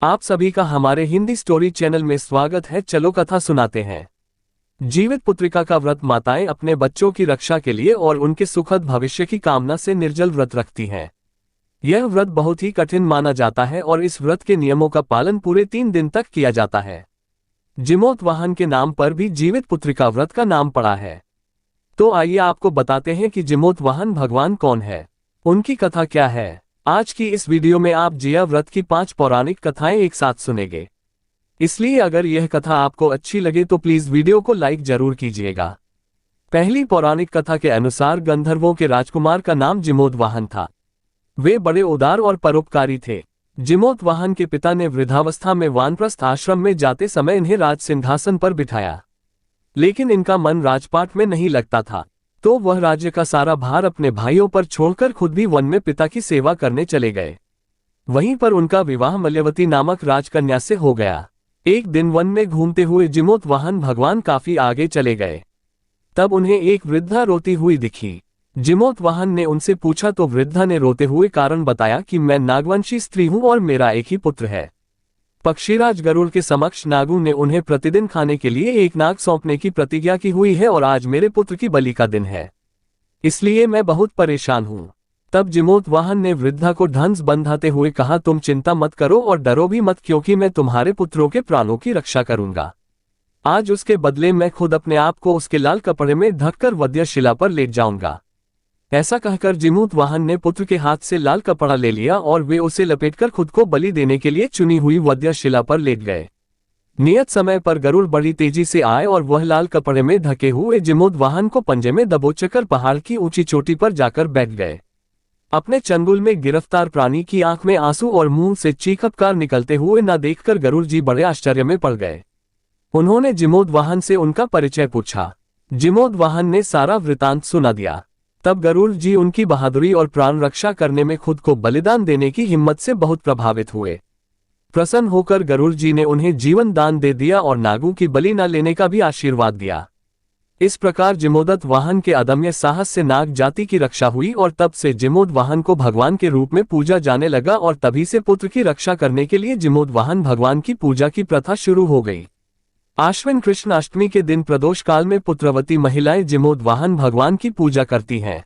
आप सभी का हमारे हिंदी स्टोरी चैनल में स्वागत है। चलो कथा सुनाते हैं। जीवित पुत्रिका का व्रत माताएं अपने बच्चों की रक्षा के लिए और उनके सुखद भविष्य की कामना से निर्जल व्रत रखती हैं। यह व्रत बहुत ही कठिन माना जाता है और इस व्रत के नियमों का पालन पूरे 3 दिन तक किया जाता है। जिमोतवाहन के नाम पर भी जीवित पुत्रिका व्रत का नाम पड़ा है। तो आइए आपको बताते हैं कि जिमोतवाहन भगवान कौन है, उनकी कथा क्या है। आज की इस वीडियो में आप जिया व्रत की 5 पौराणिक कथाएं एक साथ सुनेंगे। इसलिए अगर यह कथा आपको अच्छी लगे तो प्लीज वीडियो को लाइक जरूर कीजिएगा। पहली पौराणिक कथा के अनुसार गंधर्वों के राजकुमार का नाम जिमोतवाहन था। वे बड़े उदार और परोपकारी थे। जिमोतवाहन के पिता ने वृद्धावस्था में वानप्रस्थ आश्रम में जाते समय इन्हें राज सिंहासन पर बिठाया, लेकिन इनका मन राजपाट में नहीं लगता था, तो वह राज्य का सारा भार अपने भाइयों पर छोड़कर खुद भी वन में पिता की सेवा करने चले गए। वहीं पर उनका विवाह मल्यवती नामक राजकन्या से हो गया। एक दिन वन में घूमते हुए जिमोतवाहन भगवान काफी आगे चले गए। तब उन्हें एक वृद्धा रोती हुई दिखी। जिमोतवाहन ने उनसे पूछा तो वृद्धा ने रोते हुए कारण बताया कि मैं नागवंशी स्त्री हूं और मेरा एक ही पुत्र है। पक्षीराज गरुड़ के समक्ष नागू ने उन्हें प्रतिदिन खाने के लिए एक नाग सौंपने की प्रतिज्ञा की हुई है और आज मेरे पुत्र की बलि का दिन है, इसलिए मैं बहुत परेशान हूँ। तब जिमोतवाहन ने वृद्धा को ढंस बंधाते हुए कहा, तुम चिंता मत करो और डरो भी मत, क्योंकि मैं तुम्हारे पुत्रों के प्राणों की रक्षा करूंगा। आज उसके बदले मैं खुद अपने आप को उसके लाल कपड़े में ढककर वध्यशिला पर लेट जाऊंगा। ऐसा कहकर जिमोतवाहन ने पुत्र के हाथ से लाल कपड़ा ले लिया और वे उसे लपेटकर खुद को बलि देने के लिए चुनी हुई वध्यशिला पर लेट गए। नियत समय पर गरुड़ बड़ी तेजी से आए और वह लाल कपड़े में ढके हुए जिमोतवाहन को पंजे में दबोचकर पहाड़ की ऊंची चोटी पर जाकर बैठ गए। अपने चंगुल में गिरफ्तार प्राणी की आंख में आंसू और मुंह से चीखकार निकलते हुए न देखकर गरुड़ जी बड़े आश्चर्य में पड़ गए। उन्होंने जिमोतवाहन से उनका परिचय पूछा। जिमोतवाहन ने सारा वृतांत सुना दिया। तब गरुड़ जी उनकी बहादुरी और प्राण रक्षा करने में खुद को बलिदान देने की हिम्मत से बहुत प्रभावित हुए। प्रसन्न होकर गरुड़ जी ने उन्हें जीवन दान दे दिया और नागों की बलि न लेने का भी आशीर्वाद दिया। इस प्रकार जिमोतवाहन के अदम्य साहस से नाग जाति की रक्षा हुई और तब से जिमोतवाहन को भगवान के रूप में पूजा जाने लगा और तभी से पुत्र की रक्षा करने के लिए जिमोतवाहन भगवान की पूजा की प्रथा शुरू हो गई। आश्विन कृष्ण अष्टमी के दिन प्रदोष काल में पुत्रवती महिलाएं जिमोतवाहन भगवान की पूजा करती हैं।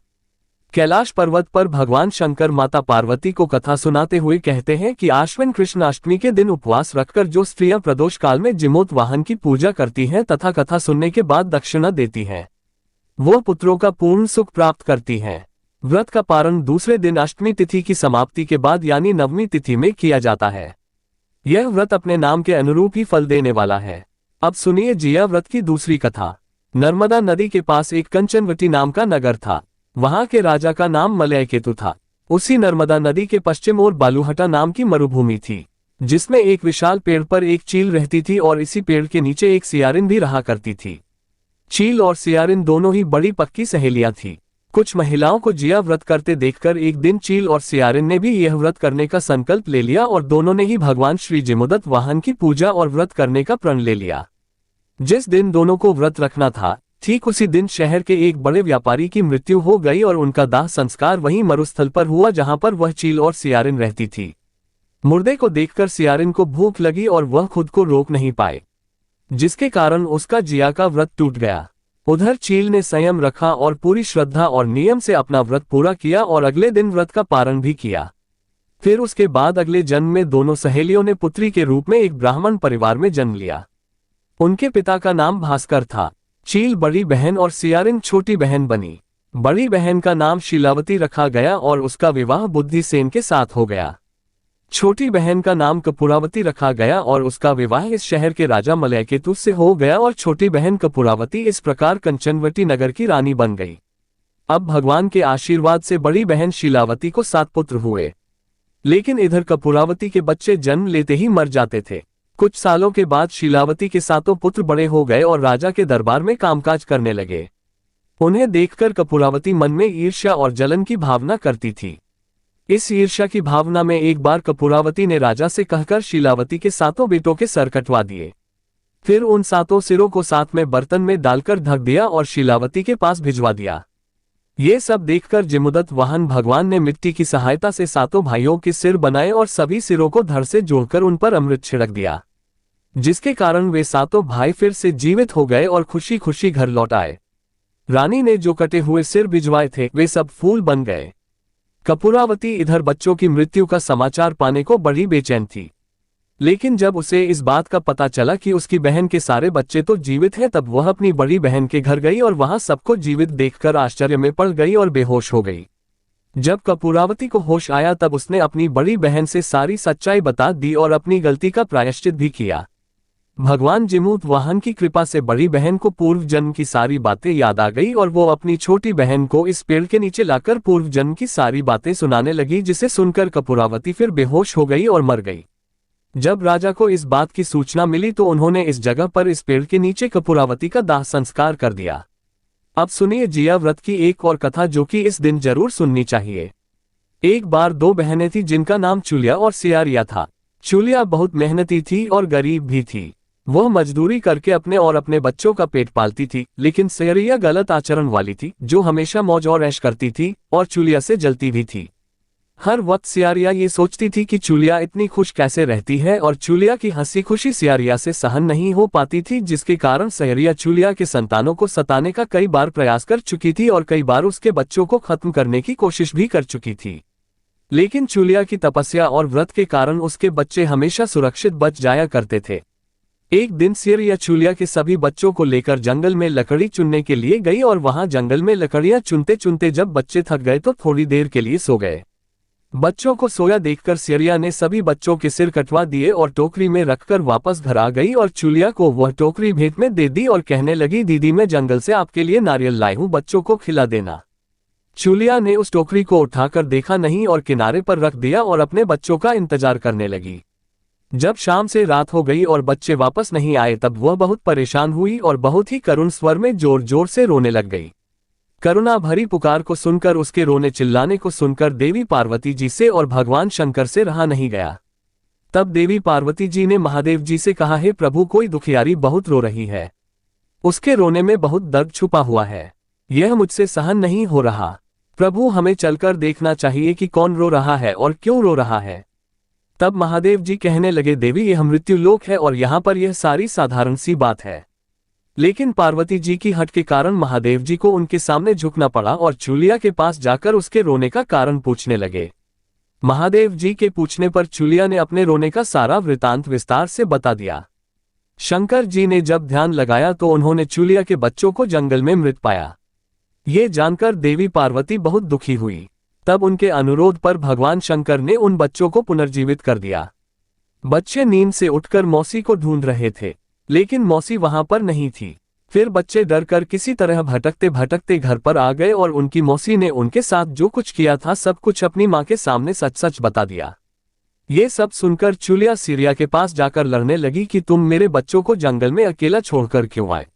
कैलाश पर्वत पर भगवान शंकर माता पार्वती को कथा सुनाते हुए कहते हैं कि आश्विन कृष्ण अष्टमी के दिन उपवास रखकर जो स्त्रियां प्रदोष काल में जिमोतवाहन की पूजा करती हैं तथा कथा सुनने के बाद दक्षिणा देती हैं, वो पुत्रों का पूर्ण सुख प्राप्त करती हैं। व्रत का पारण दूसरे दिन अष्टमी तिथि की समाप्ति के बाद यानी नवमी तिथि में किया जाता है। यह व्रत अपने नाम के अनुरूप ही फल देने वाला है। अब सुनिए जिया व्रत की दूसरी कथा। नर्मदा नदी के पास एक कंचनवटी नाम का नगर था। वहां के राजा का नाम मलयकेतु था। उसी नर्मदा नदी के पश्चिम ओर बालूहटा नाम की मरुभूमि थी, जिसमें एक विशाल पेड़ पर एक चील रहती थी और इसी पेड़ के नीचे एक सियारिन भी रहा करती थी। चील और सियारिन दोनों ही बड़ी पक्की सहेलियां थी। कुछ महिलाओं को जिया व्रत करते देखकर एक दिन चील और सियारिन ने भी यह व्रत करने का संकल्प ले लिया और दोनों ने ही भगवान श्री जिमोतवाहन की पूजा और व्रत करने का प्रण ले लिया। जिस दिन दोनों को व्रत रखना था, ठीक उसी दिन शहर के एक बड़े व्यापारी की मृत्यु हो गई और उनका दाह संस्कार वहीं मरुस्थल पर हुआ जहां पर वह चील और सियारिन रहती थी। मुर्दे को देखकर सियारिन को भूख लगी और वह खुद को रोक नहीं पाए, जिसके कारण उसका जिया का व्रत टूट गया। उधर चील ने संयम रखा और पूरी श्रद्धा और नियम से अपना व्रत पूरा किया और अगले दिन व्रत का पारण भी किया। फिर उसके बाद अगले जन्म में दोनों सहेलियों ने पुत्री के रूप में एक ब्राह्मण परिवार में जन्म लिया। उनके पिता का नाम भास्कर था। चील बड़ी बहन और सियारिन छोटी बहन बनी। बड़ी बहन का नाम शीलावती रखा गया और उसका विवाह बुद्धिसेन के साथ हो गया। छोटी बहन का नाम कपूरावती रखा गया और उसका विवाह इस शहर के राजा मलयकेतु से हो गया और छोटी बहन कपूरावती इस प्रकार कंचनवटी नगर की रानी बन गई। अब भगवान के आशीर्वाद से बड़ी बहन शीलावती को 7 पुत्र हुए, लेकिन इधर कपूरावती के बच्चे जन्म लेते ही मर जाते थे। कुछ सालों के बाद शीलावती के 7 पुत्र बड़े हो गए और राजा के दरबार में कामकाज करने लगे। उन्हें देखकर कपूरावती मन में ईर्ष्या और जलन की भावना करती थी। इस ईर्ष्या की भावना में एक बार कपूरावती ने राजा से कहकर शीलावती के 7 बेटों के सर कटवा दिए। फिर उन 7 सिरों को साथ में बर्तन में डालकर ढक दिया और शीलावती के पास भिजवा दिया। ये सब देखकर जिमुदत वाहन भगवान ने मिट्टी की सहायता से सातों भाइयों के सिर बनाए और सभी सिरों को धड़ से जोड़कर उन पर अमृत छिड़क दिया, जिसके कारण वे सातों भाई फिर से जीवित हो गए और खुशी खुशी घर लौट आए। रानी ने जो कटे हुए सिर भिजवाए थे वे सब फूल बन गए। कपूरावती इधर बच्चों की मृत्यु का समाचार पाने को बड़ी बेचैन थी, लेकिन जब उसे इस बात का पता चला कि उसकी बहन के सारे बच्चे तो जीवित हैं, तब वह अपनी बड़ी बहन के घर गई और वहां सबको जीवित देखकर आश्चर्य में पड़ गई और बेहोश हो गई। जब कपूरावती को होश आया तब उसने अपनी बड़ी बहन से सारी सच्चाई बता दी और अपनी गलती का प्रायश्चित भी किया। भगवान जिमूत वाहन की कृपा से बड़ी बहन को पूर्व जन्म की सारी बातें याद आ गई और वो अपनी छोटी बहन को इस पेड़ के नीचे लाकर पूर्व जन्म की सारी बातें सुनाने लगी, जिसे सुनकर कपूरावती फिर बेहोश हो गई और मर गई। जब राजा को इस बात की सूचना मिली तो उन्होंने इस जगह पर इस पेड़ के नीचे कपूरावती का दाह संस्कार कर दिया। अब सुनिए जिया व्रत की एक और कथा जो कि इस दिन जरूर सुननी चाहिए। एक बार दो बहनें थी जिनका नाम चूलिया और सियारिया था। चूलिया बहुत मेहनती थी और गरीब भी थी। वह मजदूरी करके अपने और अपने बच्चों का पेट पालती थी, लेकिन सियारिया गलत आचरण वाली थी, जो हमेशा मौज और ऐश करती थी और चूलिया से जलती भी थी। हर वक्त सियारिया ये सोचती थी कि चूलिया इतनी खुश कैसे रहती है, और चूलिया की हंसी खुशी सियारिया से सहन नहीं हो पाती थी, जिसके कारण सियारिया चूलिया के संतानों को सताने का कई बार प्रयास कर चुकी थी और कई बार उसके बच्चों को खत्म करने की कोशिश भी कर चुकी थी। लेकिन चूलिया की तपस्या और व्रत के कारण उसके बच्चे हमेशा सुरक्षित बच जाया करते थे। एक दिन सियारिया चूलिया के सभी बच्चों को लेकर जंगल में लकड़ी चुनने के लिए गई और वहां जंगल में लकड़ियां चुनते चुनते जब बच्चे थक गए तो थोड़ी देर के लिए सो गए। बच्चों को सोया देखकर सियारिया ने सभी बच्चों के सिर कटवा दिए और टोकरी में रखकर वापस घर आ गई और चूलिया को वह टोकरी भेंट में दे दी और कहने लगी, दीदी मैं जंगल से आपके लिए नारियल लाई हूं, बच्चों को खिला देना। चूलिया ने उस टोकरी को उठाकर देखा नहीं और किनारे पर रख दिया और अपने बच्चों का इंतजार करने लगी। जब शाम से रात हो गई और बच्चे वापस नहीं आए तब वह बहुत परेशान हुई और बहुत ही करुण स्वर में जोर जोर से रोने लग गई। करुणा भरी पुकार को सुनकर, उसके रोने चिल्लाने को सुनकर देवी पार्वती जी से और भगवान शंकर से रहा नहीं गया। तब देवी पार्वती जी ने महादेव जी से कहा, हे प्रभु, कोई दुखियारी बहुत रो रही है, उसके रोने में बहुत दर्द छुपा हुआ है, यह मुझसे सहन नहीं हो रहा। प्रभु, हमें चलकर देखना चाहिए कि कौन रो रहा है और क्यों रो रहा है। तब महादेव जी कहने लगे, देवी यह मृत्यु लोक है और यहाँ पर यह सारी साधारण सी बात है। लेकिन पार्वती जी की हट के कारण महादेव जी को उनके सामने झुकना पड़ा और चूलिया के पास जाकर उसके रोने का कारण पूछने लगे। महादेव जी के पूछने पर चूलिया ने अपने रोने का सारा वृतांत विस्तार से बता दिया। शंकर जी ने जब ध्यान लगाया तो उन्होंने चूलिया के बच्चों को जंगल में मृत पाया। ये जानकर देवी पार्वती बहुत दुखी हुई। तब उनके अनुरोध पर भगवान शंकर ने उन बच्चों को पुनर्जीवित कर दिया। बच्चे नींद से उठकर मौसी को ढूंढ रहे थे, लेकिन मौसी वहां पर नहीं थी। फिर बच्चे डरकर किसी तरह भटकते भटकते घर पर आ गए और उनकी मौसी ने उनके साथ जो कुछ किया था सब कुछ अपनी मां के सामने सच सच बता दिया। ये सब सुनकर चूलिया सियारिया के पास जाकर लड़ने लगी कि तुम मेरे बच्चों को जंगल में अकेला छोड़कर क्यों आए।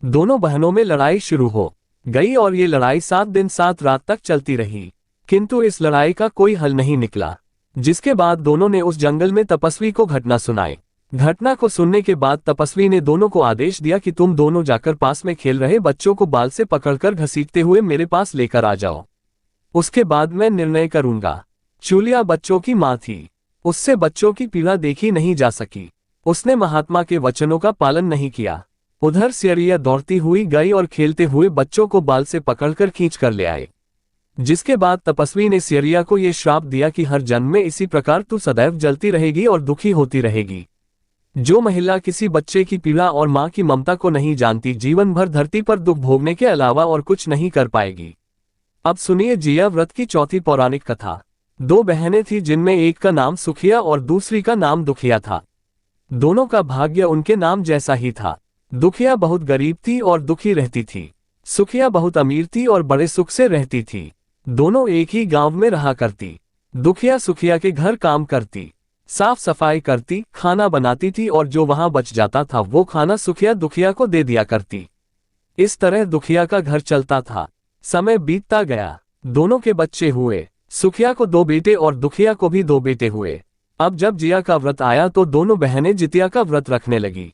दोनों बहनों में लड़ाई शुरू हो गई और ये लड़ाई 7 दिन 7 रात तक चलती रही, किंतु इस लड़ाई का कोई हल नहीं निकला। जिसके बाद दोनों ने उस जंगल में तपस्वी को घटना सुनाई। घटना को सुनने के बाद तपस्वी ने दोनों को आदेश दिया कि तुम दोनों जाकर पास में खेल रहे बच्चों को बाल से पकड़कर घसीटते हुए मेरे पास लेकर आ जाओ, उसके बाद मैं निर्णय करूंगा। चूलिया बच्चों की मां थी, उससे बच्चों की पीड़ा देखी नहीं जा सकी। उसने महात्मा के वचनों का पालन नहीं किया। उधर सियारिया दौड़ती हुई गई और खेलते हुए बच्चों को बाल से पकड़कर खींच कर ले आए। जिसके बाद तपस्वी ने सियारिया को यह श्राप दिया कि हर जन्म में इसी प्रकार तू सदैव जलती रहेगी और दुखी होती रहेगी। जो महिला किसी बच्चे की पीड़ा और मां की ममता को नहीं जानती, जीवन भर धरती पर दुख भोगने के अलावा और कुछ नहीं कर पाएगी। अब सुनिए जिया व्रत की चौथी पौराणिक कथा। 2 बहनें थीं जिनमें एक का नाम सुखिया और दूसरी का नाम दुखिया था। दोनों का भाग्य उनके नाम जैसा ही था। दुखिया बहुत गरीब थी और दुखी रहती थी। सुखिया बहुत अमीर थी और बड़े सुख से रहती थी। दोनों एक ही गांव में रहा करती। दुखिया सुखिया के घर काम करती, साफ सफाई करती, खाना बनाती थी और जो वहां बच जाता था वो खाना सुखिया दुखिया को दे दिया करती। इस तरह दुखिया का घर चलता था। समय बीतता गया, दोनों के बच्चे हुए। सुखिया को 2 बेटे और दुखिया को भी 2 बेटे हुए। अब जब जिया का व्रत आया तो दोनों बहनें जितिया का व्रत रखने लगी।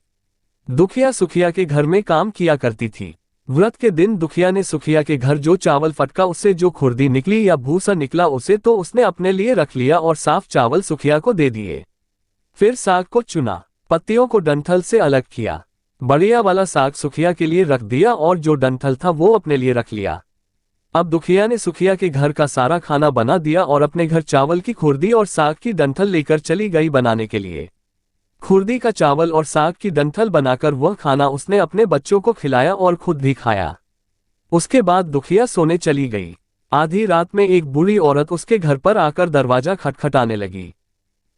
दुखिया सुखिया के घर में काम किया करती थी। व्रत के दिन दुखिया ने सुखिया के घर जो चावल फटका उससे जो खुर्दी निकली या भूसा निकला उसे तो उसने अपने लिए रख लिया और साफ चावल सुखिया को दे दिए। फिर साग को चुना, पत्तियों को डंठल से अलग किया, बढ़िया वाला साग सुखिया के लिए रख दिया और जो डंठल था वो अपने लिए रख लिया। अब दुखिया ने सुखिया के घर का सारा खाना बना दिया और अपने घर चावल की खुर्दी और साग की डंठल लेकर चली गई बनाने के लिए। खुर्दी का चावल और साग की डंठल बनाकर वह खाना उसने अपने बच्चों को खिलाया और खुद भी खाया। उसके बाद दुखिया सोने चली गई। आधी रात में एक बूढ़ी औरत उसके घर पर आकर दरवाजा खटखटाने लगी।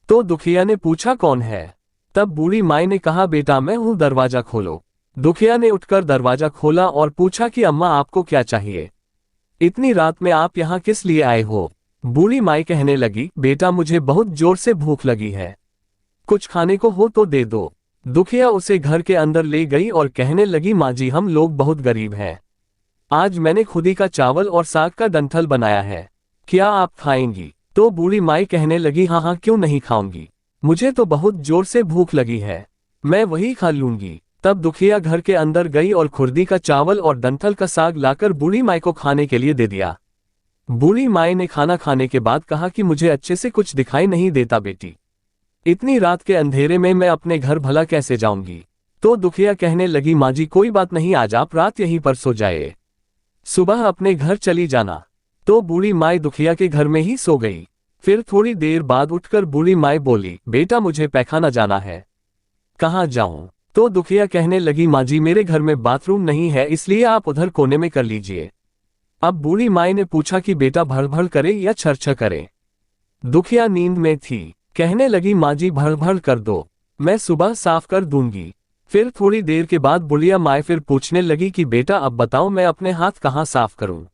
तो दुखिया ने पूछा कौन है? तब बूढ़ी माई ने कहा बेटा मैं हूं, दरवाजा खोलो। दुखिया ने उठकर दरवाजा खोला और पूछा कि अम्मा आपको क्या चाहिए? इतनी रात में आप यहाँ किस लिए आए हो? बूढ़ी माई कहने लगी बेटा मुझे बहुत जोर से भूख लगी है, कुछ खाने को हो तो दे दो। दुखिया उसे घर के अंदर ले गई और कहने लगी माँ जी हम लोग बहुत गरीब हैं, आज मैंने खुदी का चावल और साग का डंठल बनाया है, क्या आप खाएंगी? तो बूढ़ी माई कहने लगी हाँ हाँ क्यों नहीं खाऊंगी, मुझे तो बहुत जोर से भूख लगी है, मैं वही खा लूंगी। तब दुखिया घर के अंदर गई और खुर्दी का चावल और डंठल का साग लाकर बूढ़ी माई को खाने के लिए दे दिया। बूढ़ी माई ने खाना खाने के बाद कहा कि मुझे अच्छे से कुछ दिखाई नहीं देता बेटी, इतनी रात के अंधेरे में मैं अपने घर भला कैसे जाऊंगी? तो दुखिया कहने लगी माँ जी कोई बात नहीं, आज आप रात यहीं पर सो जाए, सुबह अपने घर चली जाना। तो बूढ़ी माई दुखिया के घर में ही सो गई। फिर थोड़ी देर बाद उठकर बूढ़ी माई बोली बेटा मुझे पैखाना जाना है, कहाँ जाऊं? तो दुखिया कहने लगी माँ जी मेरे घर में बाथरूम नहीं है, इसलिए आप उधर कोने में कर लीजिए। अब बूढ़ी माई ने पूछा कि बेटा भड़ करे या छरछर करे? दुखिया नींद में थी, कहने लगी माँ जी भड़ कर दो, मैं सुबह साफ कर दूंगी। फिर थोड़ी देर के बाद बुढ़िया माई फिर पूछने लगी कि बेटा अब बताओ मैं अपने हाथ कहाँ साफ करूं?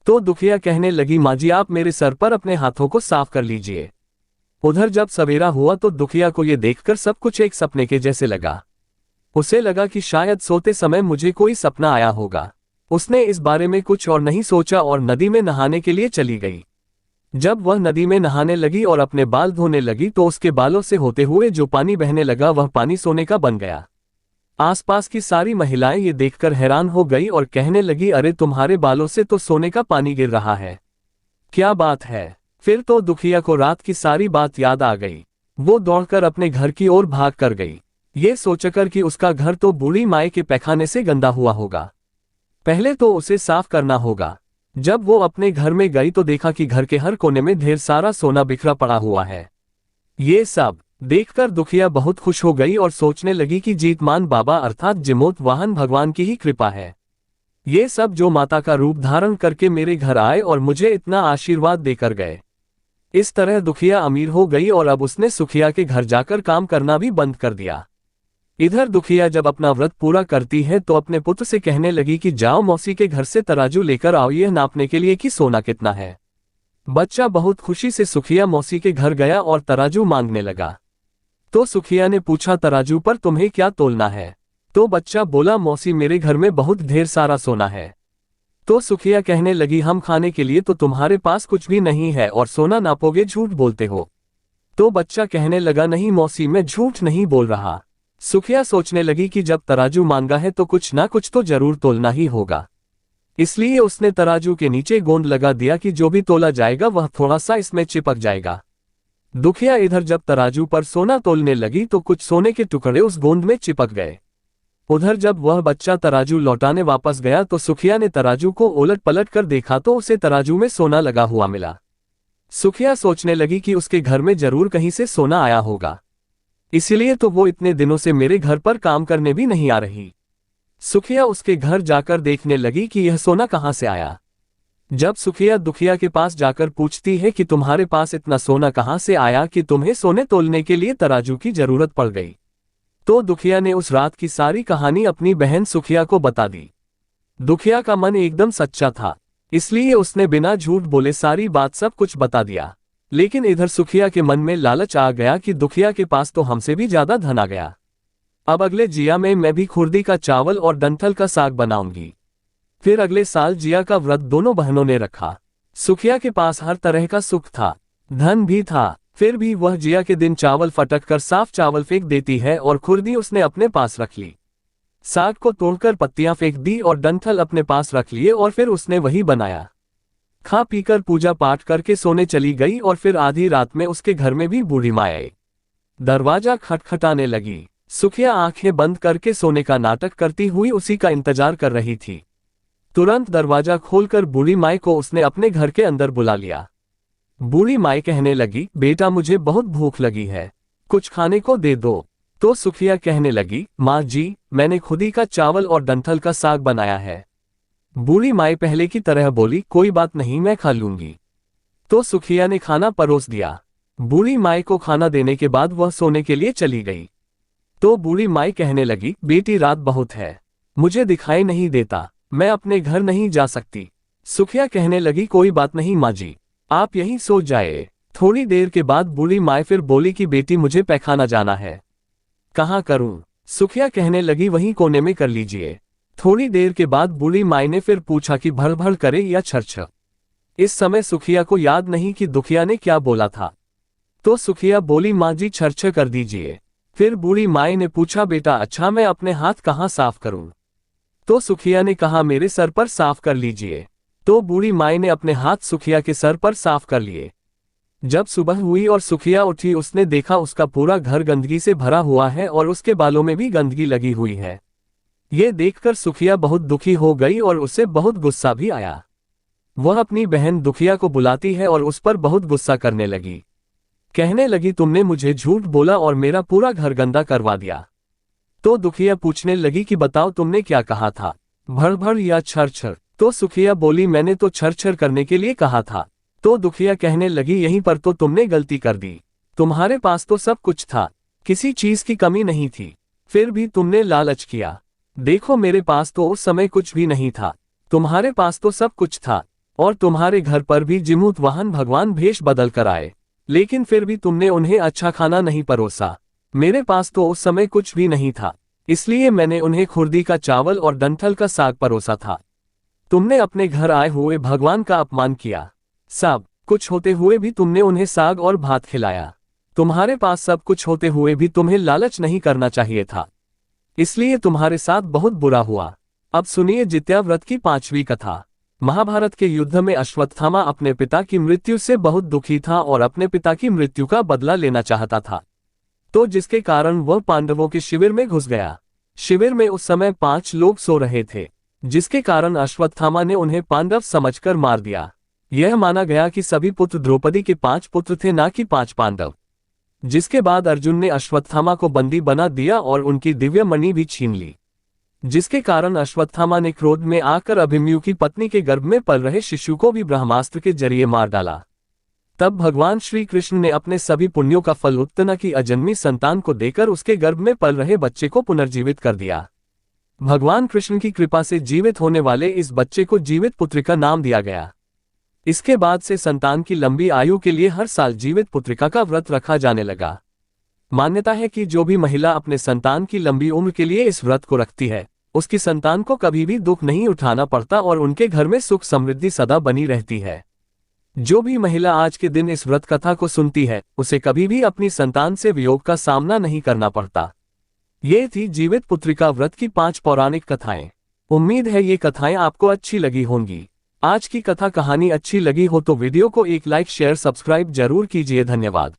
तो दुखिया कहने लगी माँ जी आप मेरे सर पर अपने हाथों को साफ कर लीजिए। उधर जब सवेरा हुआ तो दुखिया को ये देखकर सब कुछ एक सपने के जैसे लगा। उसे लगा कि शायद सोते समय मुझे कोई सपना आया होगा। उसने इस बारे में कुछ और नहीं सोचा और नदी में नहाने के लिए चली गई। जब वह नदी में नहाने लगी और अपने बाल धोने लगी तो उसके बालों से होते हुए जो पानी बहने लगा वह पानी सोने का बन गया। आसपास की सारी महिलाएं ये देखकर हैरान हो गई और कहने लगी अरे तुम्हारे बालों से तो सोने का पानी गिर रहा है, क्या बात है? फिर तो दुखिया को रात की सारी बात याद आ गई। वो दौड़कर अपने घर की ओर भाग कर गई, ये सोचकर कि उसका घर तो बूढ़ी माई के पैखाने से गंदा हुआ होगा, पहले तो उसे साफ करना होगा। जब वो अपने घर में गई तो देखा कि घर के हर कोने में ढेर सारा सोना बिखरा पड़ा हुआ है। ये सब देखकर दुखिया बहुत खुश हो गई और सोचने लगी कि जीतमान बाबा अर्थात जिमोत वाहन भगवान की ही कृपा है। ये सब जो माता का रूप धारण करके मेरे घर आए और मुझे इतना आशीर्वाद देकर गए। इस तरह दुखिया अमीर हो गई और अब उसने सुखिया के घर जाकर काम करना भी बंद कर दिया। इधर दुखिया जब अपना व्रत पूरा करती है तो अपने पुत्र से कहने लगी कि जाओ मौसी के घर से तराजू लेकर आओ यह नापने के लिए कि सोना कितना है। बच्चा बहुत खुशी से सुखिया मौसी के घर गया और तराजू मांगने लगा। तो सुखिया ने पूछा तराजू पर तुम्हें क्या तोलना है? तो बच्चा बोला मौसी मेरे घर में बहुत ढेर सारा सोना है। तो सुखिया कहने लगी हम खाने के लिए तो तुम्हारे पास कुछ भी नहीं है और सोना नापोगे, झूठ बोलते हो। तो बच्चा कहने लगा नहीं मौसी मैं झूठ नहीं बोल रहा। सुखिया सोचने लगी कि जब तराजू मांगा है तो कुछ ना कुछ तो जरूर तोलना ही होगा, इसलिए उसने तराजू के नीचे गोंद लगा दिया कि जो भी तोला जाएगा वह थोड़ा सा इसमें चिपक जाएगा। दुखिया इधर जब तराजू पर सोना तोलने लगी तो कुछ सोने के टुकड़े उस गोंद में चिपक गए। उधर जब वह बच्चा तराजू लौटाने वापस गया तो सुखिया ने तराजू को उलट पलट कर देखा तो उसे तराजू में सोना लगा हुआ मिला। सुखिया सोचने लगी कि उसके घर में जरूर कहीं से सोना आया होगा, इसलिए तो वो इतने दिनों से मेरे घर पर काम करने भी नहीं आ रही। सुखिया उसके घर जाकर देखने लगी कि यह सोना कहाँ से आया। जब सुखिया दुखिया के पास जाकर पूछती है कि तुम्हारे पास इतना सोना कहाँ से आया कि तुम्हें सोने तोलने के लिए तराजू की जरूरत पड़ गई, तो दुखिया ने उस रात की सारी कहानी अपनी बहन सुखिया को बता दी। दुखिया का मन एकदम सच्चा था, इसलिए उसने बिना झूठ बोले सारी बात सब कुछ बता दिया। लेकिन इधर सुखिया के मन में लालच आ गया कि दुखिया के पास तो हमसे भी ज्यादा धन आ गया, अब अगले जिया में मैं भी खुर्दी का चावल और डंठल का साग बनाऊंगी। फिर अगले साल जिया का व्रत दोनों बहनों ने रखा। सुखिया के पास हर तरह का सुख था, धन भी था, फिर भी वह जिया के दिन चावल फटक कर साफ चावल फेंक देती है और खुर्दी उसने अपने पास रख ली। साग को तोड़कर पत्तियां फेंक दी और डंठल अपने पास रख लिए और फिर उसने वही बनाया। खा पीकर पूजा पाठ करके सोने चली गई और फिर आधी रात में उसके घर में भी बूढ़ी माँ आई। दरवाजा खटखटाने लगी। सुखिया आंखें बंद करके सोने का नाटक करती हुई उसी का इंतजार कर रही थी। तुरंत दरवाजा खोलकर बूढ़ी माई को उसने अपने घर के अंदर बुला लिया। बूढ़ी माई कहने लगी, बेटा मुझे बहुत भूख लगी है, कुछ खाने को दे दो। तो सुखिया कहने लगी, माँ जी मैंने खुदी का चावल और डंठल का साग बनाया है। बूढ़ी माई पहले की तरह बोली, कोई बात नहीं मैं खा लूंगी। तो सुखिया ने खाना परोस दिया। बूढ़ी माई को खाना देने के बाद वह सोने के लिए चली गई। तो बूढ़ी माई कहने लगी, बेटी रात बहुत है, मुझे दिखाई नहीं देता, मैं अपने घर नहीं जा सकती। सुखिया कहने लगी, कोई बात नहीं माँ जी, आप यहीं सो जाए। थोड़ी देर के बाद बूढ़ी माई फिर बोली कि बेटी मुझे पैखाना जाना है, कहाँ करूं? सुखिया कहने लगी, वहीं कोने में कर लीजिए। थोड़ी देर के बाद बूढ़ी माई ने फिर पूछा कि भड़ भड़ करे या छरछ। इस समय सुखिया को याद नहीं कि दुखिया ने क्या बोला था। तो सुखिया बोली, माँ जी छरछ कर दीजिए। फिर बूढ़ी माई ने पूछा, बेटा अच्छा मैं अपने हाथ कहाँ साफ करूं? तो सुखिया ने कहा, मेरे सर पर साफ कर लीजिए। तो बूढ़ी माई ने अपने हाथ सुखिया के सर पर साफ कर लिए। जब सुबह हुई और सुखिया उठी, उसने देखा उसका पूरा घर गंदगी से भरा हुआ है और उसके बालों में भी गंदगी लगी हुई है। ये देखकर सुखिया बहुत दुखी हो गई और उसे बहुत गुस्सा भी आया। वह अपनी बहन दुखिया को बुलाती है और उस पर बहुत गुस्सा करने लगी। कहने लगी, तुमने मुझे झूठ बोला और मेरा पूरा घर गंदा करवा दिया। तो दुखिया पूछने लगी कि बताओ तुमने क्या कहा था, भड़ भड़ या छर छर? तो सुखिया बोली, मैंने तो छर छर करने के लिए कहा था। तो दुखिया कहने लगी, यहीं पर तो तुमने गलती कर दी। तुम्हारे पास तो सब कुछ था, किसी चीज की कमी नहीं थी, फिर भी तुमने लालच किया। देखो मेरे पास तो उस समय कुछ भी नहीं था, तुम्हारे पास तो सब कुछ था, और तुम्हारे घर पर भी जिमूत वाहन भगवान भेष बदल कर आए, लेकिन फिर भी तुमने उन्हें अच्छा खाना नहीं परोसा। मेरे पास तो उस समय कुछ भी नहीं था, इसलिए मैंने उन्हें खुर्दी का चावल और डंठल का साग परोसा था। तुमने अपने घर आए हुए भगवान का अपमान किया। सब कुछ होते हुए भी तुमने उन्हें साग और भात खिलाया। तुम्हारे पास सब कुछ होते हुए भी तुम्हें लालच नहीं करना चाहिए था, इसलिए तुम्हारे साथ बहुत बुरा हुआ। अब सुनिए जित्या व्रत की 5वीं कथा। महाभारत के युद्ध में अश्वत्थामा अपने पिता की मृत्यु से बहुत दुखी था और अपने पिता की मृत्यु का बदला लेना चाहता था, तो जिसके कारण वह पांडवों के शिविर में घुस गया। शिविर में उस समय 5 लोग सो रहे थे, जिसके कारण अश्वत्थामा ने उन्हें पांडव समझकर मार दिया। यह माना गया कि सभी पुत्र द्रौपदी के 5 पुत्र थे, ना कि 5 पांडव। जिसके बाद अर्जुन ने अश्वत्थामा को बंदी बना दिया और उनकी दिव्य मणि भी छीन ली, जिसके कारण अश्वत्थामा ने क्रोध में आकर अभिमन्यु की पत्नी के गर्भ में पल रहे शिशु को भी ब्रह्मास्त्र के जरिए मार डाला। तब भगवान श्री कृष्ण ने अपने सभी पुण्यों का फल उत्तना की अजन्मी संतान को देकर उसके गर्भ में पल रहे बच्चे को पुनर्जीवित कर दिया। भगवान कृष्ण की कृपा से जीवित होने वाले इस बच्चे को जीवित पुत्रिका नाम दिया गया। इसके बाद से संतान की लंबी आयु के लिए हर साल जीवित पुत्रिका का व्रत रखा जाने लगा। मान्यता है कि जो भी महिला अपने संतान की लंबी उम्र के लिए इस व्रत को रखती है, उसकी संतान को कभी भी दुख नहीं उठाना पड़ता और उनके घर में सुख समृद्धि सदा बनी रहती है। जो भी महिला आज के दिन इस व्रत कथा को सुनती है, उसे कभी भी अपनी संतान से वियोग का सामना नहीं करना पड़ता। ये थी जीवित पुत्रिका व्रत की 5 पौराणिक कथाएं। उम्मीद है ये कथाएं आपको अच्छी लगी होंगी। आज की कथा कहानी अच्छी लगी हो तो वीडियो को एक लाइक शेयर सब्सक्राइब जरूर कीजिए। धन्यवाद।